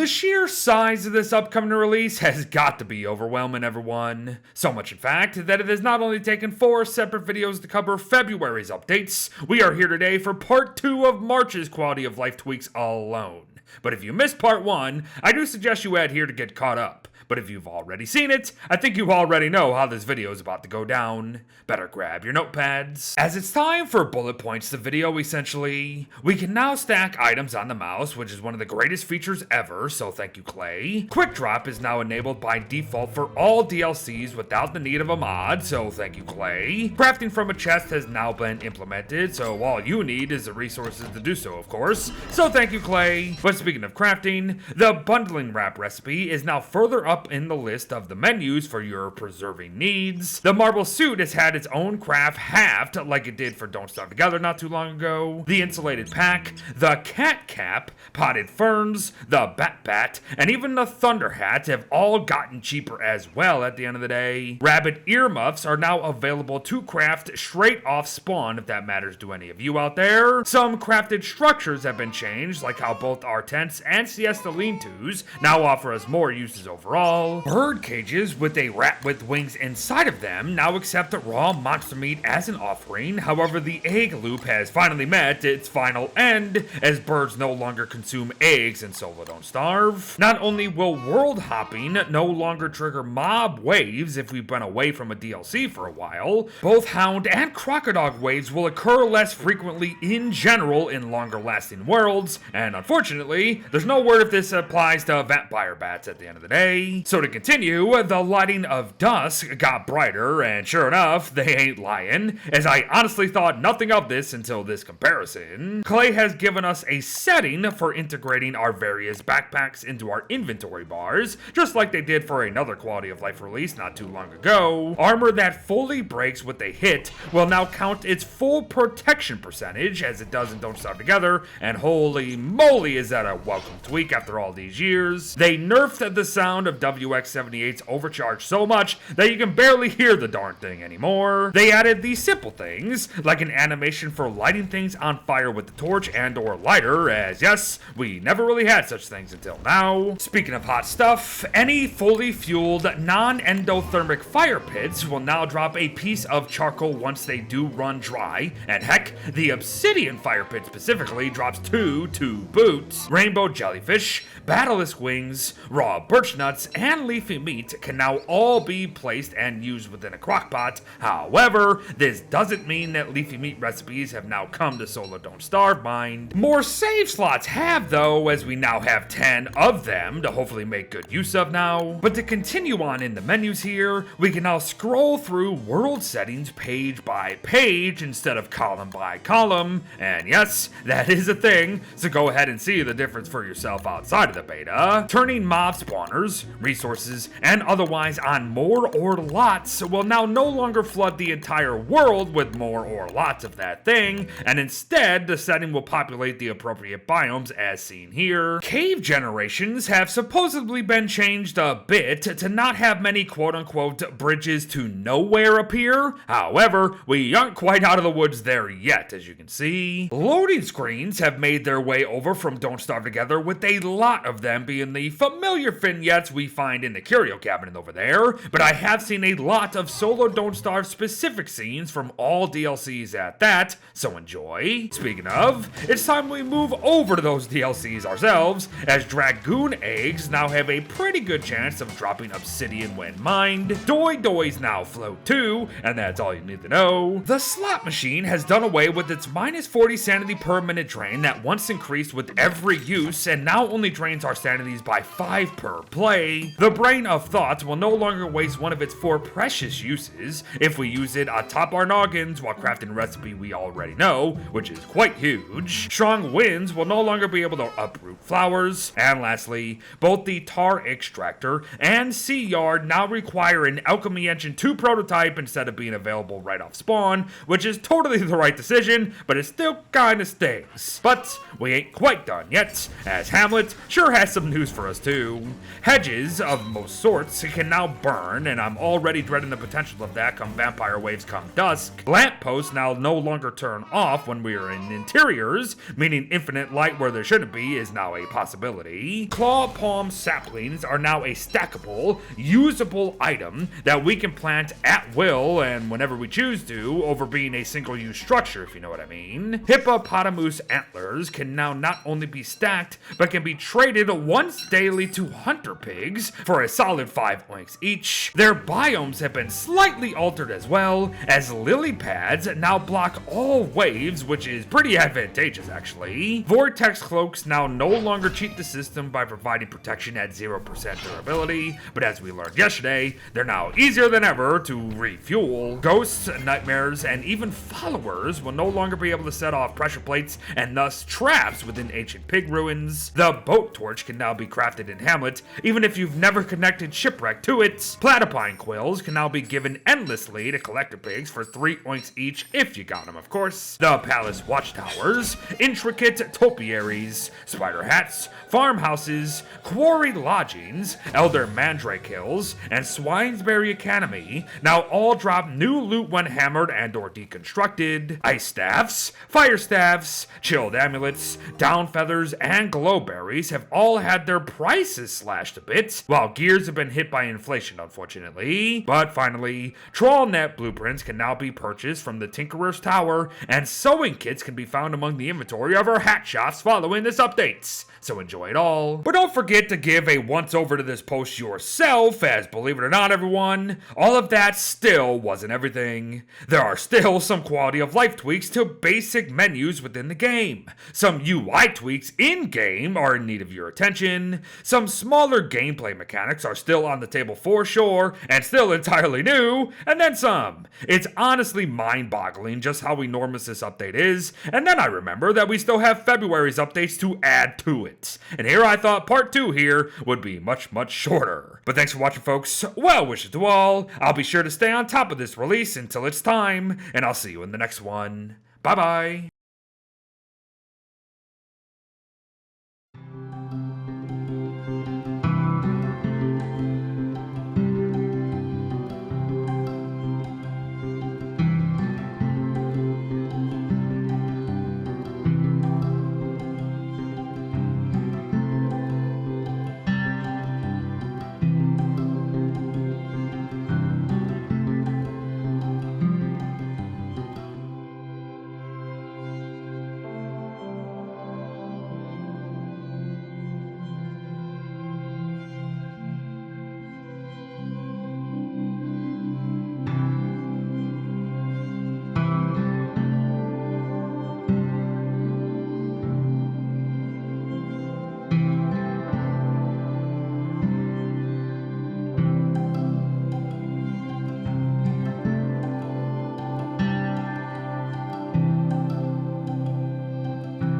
The sheer size of this upcoming release has got to be overwhelming everyone. So much in fact that it has not only taken 4 separate videos to cover February's updates, we are here today for part 2 of March's quality of life tweaks alone. But if you missed part 1, I do suggest you add here to get caught up. But if you've already seen it, I think you already know how this video is about to go down. Better grab your notepads. As it's time for bullet points the video essentially, we can now stack items on the mouse, which is one of the greatest features ever, so thank you Clay. Quick drop is now enabled by default for all DLCs without the need of a mod, so thank you Clay. Crafting from a chest has now been implemented, so all you need is the resources to do so of course, so thank you Clay. But speaking of crafting, the bundling wrap recipe is now further up in the list of the menus for your preserving needs. The marble suit has had its own craft halved like it did for Don't Starve Together not too long ago. The insulated pack, the cat cap, potted ferns, the bat, and even the thunder hat have all gotten cheaper as well at the end of the day. Rabbit earmuffs are now available to craft straight off spawn if that matters to any of you out there. Some crafted structures have been changed, like how both our tents and siesta lean-tos now offer us more uses overall. Bird cages with a rat with wings inside of them now accept raw monster meat as an offering. However, the egg loop has finally met its final end, as birds no longer consume eggs in Solo Don't Starve. Not only will world hopping no longer trigger mob waves if we've been away from a DLC for a while, both hound and crocodile waves will occur less frequently in general in longer lasting worlds, and unfortunately, there's no word if this applies to vampire bats at the end of the day. So to continue, the lighting of dusk got brighter, and sure enough, they ain't lying, as I honestly thought nothing of this until this comparison. Clay has given us a setting for integrating our various backpacks into our inventory bars, just like they did for another quality of life release not too long ago. Armor that fully breaks with a hit will now count its full protection percentage, as it does in Don't Starve Together, and holy moly is that a welcome tweak after all these years. They nerfed the sound of WX-78's overcharged so much that you can barely hear the darn thing anymore. They added these simple things, like an animation for lighting things on fire with the torch and or lighter, as yes, we never really had such things until now. Speaking of hot stuff, any fully fueled non-endothermic fire pits will now drop a piece of charcoal once they do run dry, and heck, the obsidian fire pit specifically drops 2 to boot. Rainbow jellyfish, battleless wings, raw birch nuts, and leafy meat can now all be placed and used within a crockpot. However, this doesn't mean that leafy meat recipes have now come to Solo Don't Starve mind. More save slots have though, as we now have 10 of them to hopefully make good use of now. But to continue on in the menus here, we can now scroll through world settings page by page instead of column by column, and yes, that is a thing, so go ahead and see the difference for yourself outside of the beta. Turning mob spawners, resources, and otherwise on more or lots will now no longer flood the entire world with more or lots of that thing, and instead the setting will populate the appropriate biomes as seen here. Cave generations have supposedly been changed a bit to not have many quote-unquote bridges to nowhere appear. However, we aren't quite out of the woods there yet, as you can see. Loading screens have made their way over from Don't Starve Together, with a lot of them being the familiar vignettes we find in the curio cabinet over there, but I have seen a lot of Solo Don't Starve specific scenes from all DLCs at that, so enjoy. Speaking of, it's time we move over to those DLCs ourselves, as Dragoon eggs now have a pretty good chance of dropping obsidian when mined. Doys now float too, and that's all you need to know. The slot machine has done away with its minus 40 sanity per minute drain that once increased with every use, and now only drains our sanities by 5 per play. The brain of thought will no longer waste one of its 4 precious uses if we use it atop our noggins while crafting a recipe we already know, which is quite huge. Strong winds will no longer be able to uproot flowers. And lastly, both the tar extractor and sea yard now require an alchemy engine 2 prototype instead of being available right off spawn, which is totally the right decision, but it still kinda stings. But we ain't quite done yet, as Hamlet sure has some news for us too. Hedges of most sorts can now burn, and I'm already dreading the potential of that come vampire waves come dusk. Lampposts now no longer turn off when we are in interiors, meaning infinite light where there shouldn't be is now a possibility. Claw palm saplings are now a stackable, usable item that we can plant at will and whenever we choose to, over being a single-use structure, if you know what I mean. Hippopotamus antlers can now not only be stacked, but can be traded once daily to hunter pigs for a solid 5 oinks each. Their biomes have been slightly altered as well, as lily pads now block all waves, which is pretty advantageous actually. Vortex cloaks now no longer cheat the system by providing protection at 0% durability, but as we learned yesterday, they're now easier than ever to refuel. Ghosts, nightmares, and even followers will no longer be able to set off pressure plates and thus traps within ancient pig ruins. The boat torch can now be crafted in Hamlet, even if you've never connected shipwreck to it. Platypine quills can now be given endlessly to collector pigs for 3 oinks each if you got them, of course. The palace watchtowers, intricate topiaries, spider hats, farmhouses, quarry lodgings, elder mandrake hills, and Swinesbury Academy now all drop new loot when hammered and or deconstructed. Ice staffs, fire staffs, chilled amulets, down feathers, and glowberries have all had their prices slashed a bit, while gears have been hit by inflation, unfortunately. But finally, trawl net blueprints can now be purchased from the Tinkerer's Tower, and sewing kits can be found among the inventory of our hat shops following this update. So enjoy it all. But don't forget to give a once over to this post yourself, as believe it or not everyone, all of that still wasn't everything. There are still some quality of life tweaks to basic menus within the game. Some UI tweaks in-game are in need of your attention. Some smaller gameplay mechanics are still on the table for sure, and still entirely new, and then some. It's honestly mind-boggling just how enormous this update is, and then I remember that we still have February's updates to add to it. And here I thought part 2 here would be much shorter. But thanks for watching, folks. Well wishes to all. I'll be sure to stay on top of this release until it's time, and I'll see you in the next one. Bye-bye.